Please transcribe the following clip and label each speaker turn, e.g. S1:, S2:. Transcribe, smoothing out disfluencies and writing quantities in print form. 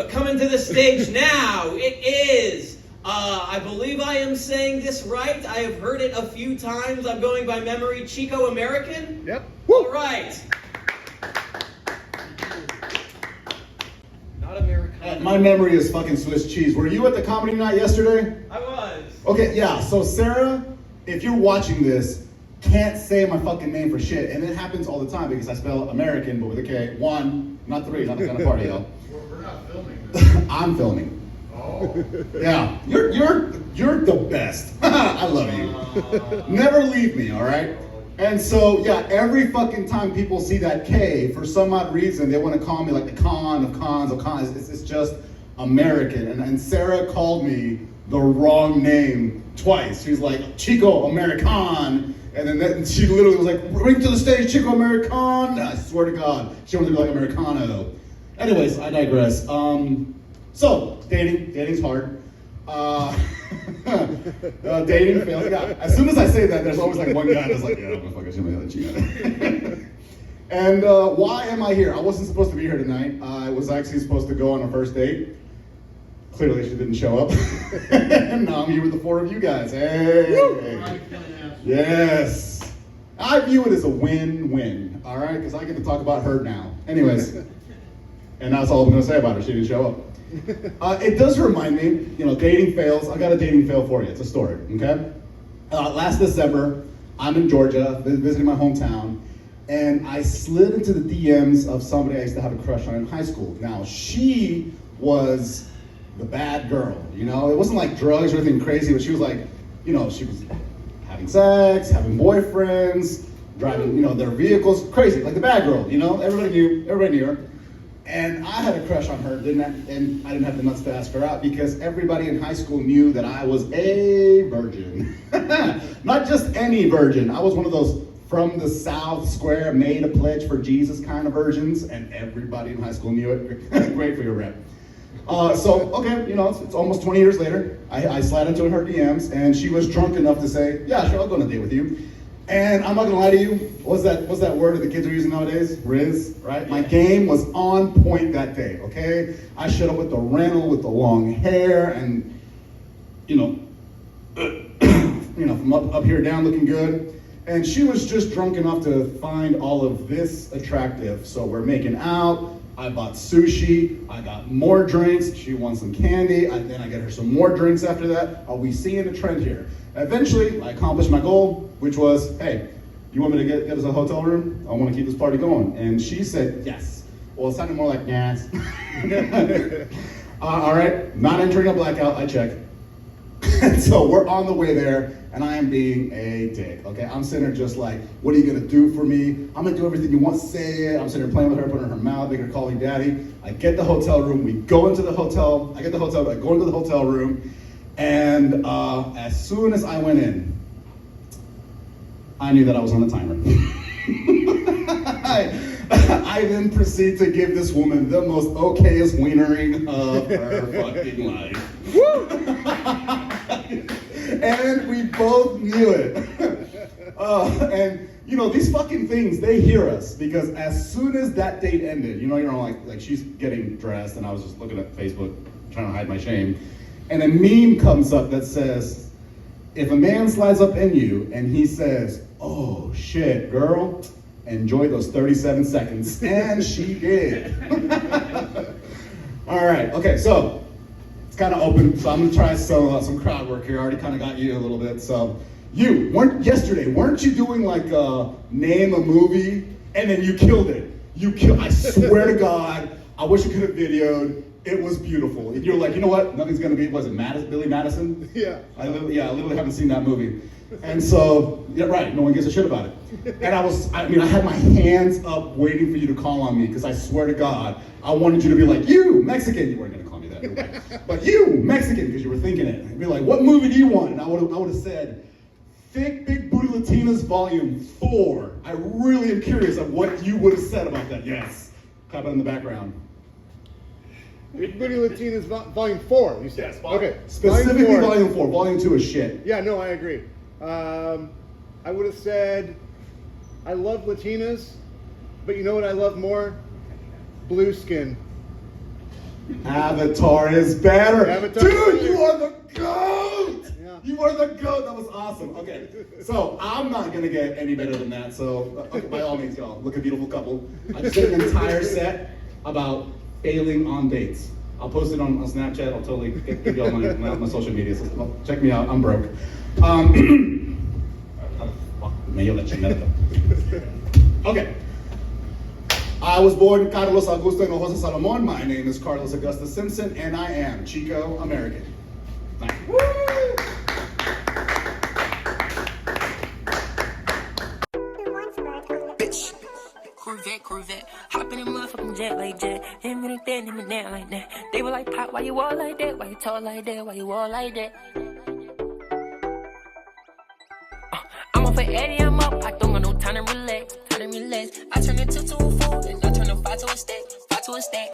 S1: But coming to the stage now, it is, I believe I am saying this right. I have heard it a few times. I'm going by memory. Chico Amerikan?
S2: Yep.
S1: All right. Not American.
S3: My memory is fucking Swiss cheese. Were you at the comedy night yesterday?
S1: I was.
S3: Okay, yeah. So Sarah, if you're watching this, can't say my fucking name for shit, and it happens all the time because I spell American but with a K. 1, not 3, not the kind of party, yo.
S4: We're not filming this.
S3: I'm filming.
S4: Oh.
S3: Yeah, you're the best. I love you. Never leave me, all right? And so, yeah, every fucking time people see that K, for some odd reason, they want to call me like the con of cons of cons. It's just American. And Sarah called me the wrong name twice. She was like, Chico Amerikan. And then she literally was like, bring to the stage, Chico Amerikan. I swear to God, she wanted to be like Americano. Anyways, I digress. So, dating's hard. Dating fails. Yeah. As soon as I say that, there's always like one guy that's like, yeah, I'm gonna fucking shoot my other cheek. And why am I here? I wasn't supposed to be here tonight. I was actually supposed to go on a first date. Clearly, she didn't show up. And now I'm here with the 4 of you guys. Hey. Yes. I view it as a win-win. All right, because I get to talk about her now. Anyways, and that's all I'm gonna say about her. She didn't show up. It does remind me, dating fails. I got a dating fail for you. It's a story, okay? Last December, I'm in Georgia, visiting my hometown, and I slid into the DMs of somebody I used to have a crush on in high school. Now, she was the bad girl, It wasn't like drugs or anything crazy, but she was like, she was having sex, having boyfriends, driving, their vehicles, crazy, like the bad girl, Everybody knew her. And I had a crush on her, and I didn't have the nuts to ask her out because everybody in high school knew that I was a virgin. Not just any virgin. I was one of those from the South Square, made a pledge for Jesus kind of virgins, and everybody in high school knew it. Great for your rep. So, okay, it's almost 20 years later. I slid into her DMs, and she was drunk enough to say, yeah, sure, I'll go on a date with you. And I'm not gonna lie to you, what's that word that the kids are using nowadays? Riz, right? My game was on point that day, okay? I showed up with the rental, with the long hair, and, from up here down looking good. And she was just drunk enough to find all of this attractive. So we're making out. I bought sushi, I got more drinks, she wants some candy, then I get her some more drinks after that. Are we seeing a trend here? Eventually, I accomplished my goal, which was, hey, you want me to get us a hotel room? I want to keep this party going. And she said, yes. Well, it sounded more like, yes. All right, not entering a blackout, I check. And so we're on the way there, and I am being a dick, okay? I'm sitting there just like, what are you gonna do for me? I'm gonna do everything you want, say it. I'm sitting there playing with her, putting her in her mouth, making her call me daddy. I get the hotel room, we go into the hotel, I go into the hotel room, and as soon as I went in, I knew that I was on a timer. I then proceed to give this woman the most okayest wienering of her fucking life. Woo! And we both knew it. And these fucking things, they hear us because as soon as that date ended, like she's getting dressed and I was just looking at Facebook trying to hide my shame. And a meme comes up that says, if a man slides up in you and he says, oh shit, girl, enjoy those 37 seconds. And she did. All right, okay, so it's kind of open, so I'm gonna try some crowd work here. I already kind of got you a little bit. So weren't you doing like name a movie and then you killed it? I swear to God, I wish you could have videoed. It was beautiful. And you're like, you know what? Nothing's gonna be, was it Billy Madison?
S2: Yeah.
S3: I literally haven't seen that movie. And so, yeah, right, no one gives a shit about it. And I had my hands up waiting for you to call on me because I swear to God, I wanted you to be like, you, Mexican. You weren't gonna call me that, but you, Mexican, because you were thinking it. And be like, what movie do you want? And I would have said, Thick Big Booty Latinas Volume 4. I really am curious of what you would have said about that. Yes. Clap it in the background.
S2: Big Booty Latinas Volume 4, you said?
S3: Yes,
S2: okay.
S3: Specifically Volume 4. Volume 2 is shit.
S2: Yeah, no, I agree. I would have said, I love Latinas, but you know what I love more? Blue skin.
S3: Avatar is better.
S2: Avatar
S3: Dude,
S2: is better.
S3: you are the GOAT!
S2: Yeah.
S3: You are the GOAT. That was awesome. Okay, so I'm not gonna get any better than that. So by all means, y'all, look a beautiful couple. I just did an entire set about failing on dates. I'll post it on Snapchat. I'll totally give y'all my social media. So check me out. I'm broke. Okay. I was born Carlos Augusto Hinojosa Salomon. My name is Carlos Augusta Simpson, and I am Chico American. Thank you.
S5: Bitch. Corvette, hop in a motherfucking jet like jet. Him and that, him and that like that. They were like, Pop, why you all like that? Why you tall like that? Why you all like that? I'm off for Eddie, I'm up. I don't got no time to relax, I turn it 2 to a 4, and I turn a 5 to a stack,